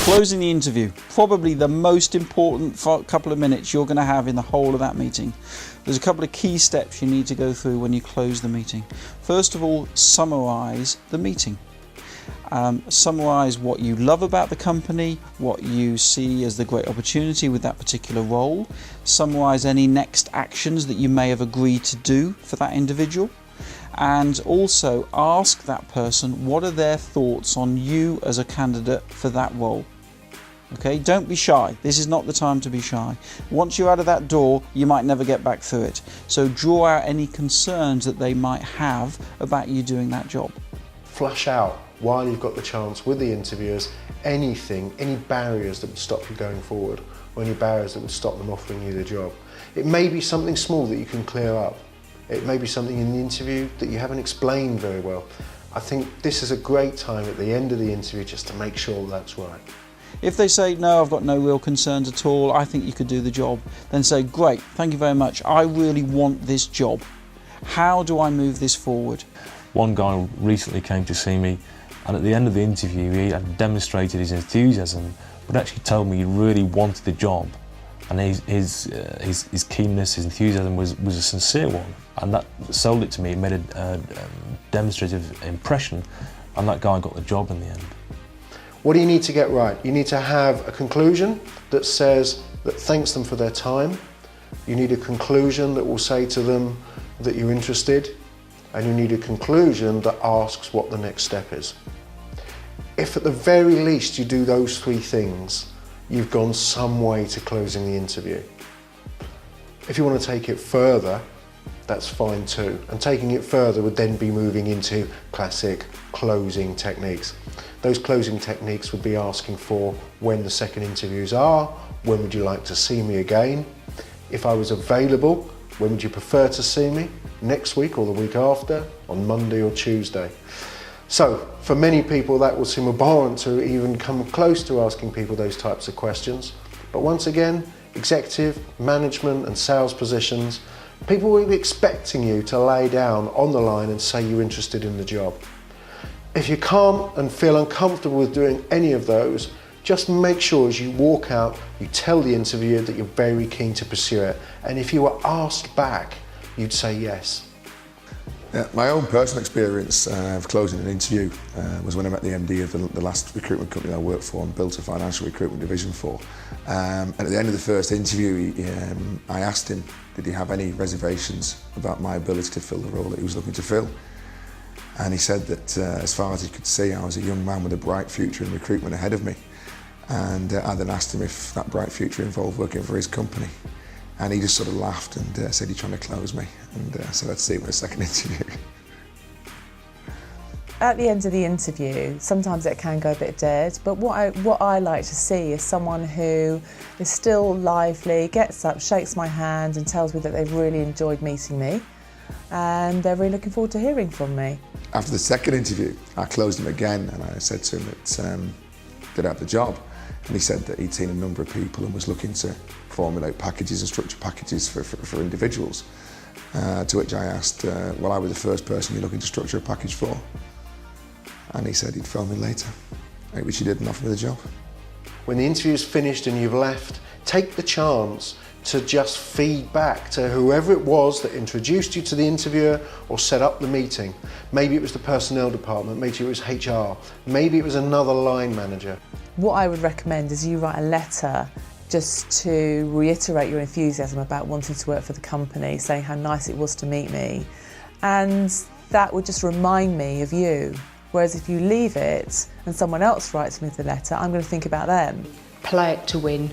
Closing the interview, probably the most important couple of minutes you're going to have in the whole of that meeting. There's a couple of key steps you need to go through when you close the meeting. First of all, summarise the meeting. Summarise what you love about the company, what you see as the great opportunity with that particular role. Summarise any next actions that you may have agreed to do for that individual. And also ask that person what are their thoughts on you as a candidate for that role. Okay, don't be shy. This is not the time to be shy. Once you're out of that door, you might never get back through it. So draw out any concerns that they might have about you doing that job. Flush out, while you've got the chance with the interviewers, any barriers that would stop you going forward, or any barriers that would stop them offering you the job. It may be something small that you can clear up. It may be something in the interview that you haven't explained very well. I think this is a great time at the end of the interview just to make sure that's right. If they say, no, I've got no real concerns at all, I think you could do the job, then say, great, thank you very much, I really want this job. How do I move this forward? One guy recently came to see me, and at the end of the interview he had demonstrated his enthusiasm, but actually told me he really wanted the job. And his keenness, his enthusiasm was a sincere one, and that sold it to me. It made a demonstrative impression, and that guy got the job in the end. What do you need to get right? You need to have a conclusion that says, that thanks them for their time. You need a conclusion that will say to them that you're interested, and you need a conclusion that asks what the next step is. If at the very least you do those three things, you've gone some way to closing the interview. If you want to take it further, that's fine too. And taking it further would then be moving into classic closing techniques. Those closing techniques would be asking for when the second interviews are, when would you like to see me again? If I was available, when would you prefer to see me? Next week or the week after, on Monday or Tuesday? So, for many people that will seem abhorrent to even come close to asking people those types of questions. But once again, executive, management and sales positions, people will be expecting you to lay down on the line and say you're interested in the job. If you can't and feel uncomfortable with doing any of those, just make sure as you walk out, you tell the interviewer that you're very keen to pursue it. And if you were asked back, you'd say yes. Yeah, my own personal experience of closing an interview was when I met the MD of the last recruitment company I worked for and built a financial recruitment division for. And at the end of the first interview, I asked him, did he have any reservations about my ability to fill the role that he was looking to fill? And he said that as far as he could see, I was a young man with a bright future in recruitment ahead of me. And I then asked him if that bright future involved working for his company. And he just sort of laughed and said, you're trying to close me. And so let's see him in a second interview. At the end of the interview, sometimes it can go a bit dead, but what I like to see is someone who is still lively, gets up, shakes my hand and tells me that they've really enjoyed meeting me and they're really looking forward to hearing from me. After the second interview, I closed him again and I said to him that did I have the job? And he said that he'd seen a number of people and was looking to formulate packages and structure packages for individuals. To which I asked, well, I was the first person you're looking to structure a package for. And he said he'd phone me later, which he did and offer me the job. When the interview's finished and you've left, take the chance to just feed back to whoever it was that introduced you to the interviewer or set up the meeting. Maybe it was the personnel department, maybe it was HR, maybe it was another line manager. What I would recommend is you write a letter just to reiterate your enthusiasm about wanting to work for the company, saying how nice it was to meet me. And that would just remind me of you. Whereas if you leave it and someone else writes me the letter, I'm going to think about them. Play it to win.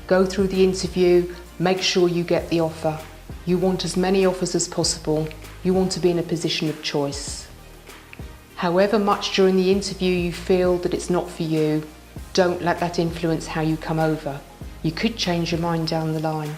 Go through the interview, make sure you get the offer. You want as many offers as possible. You want to be in a position of choice. However much during the interview you feel that it's not for you, don't let that influence how you come over. You could change your mind down the line.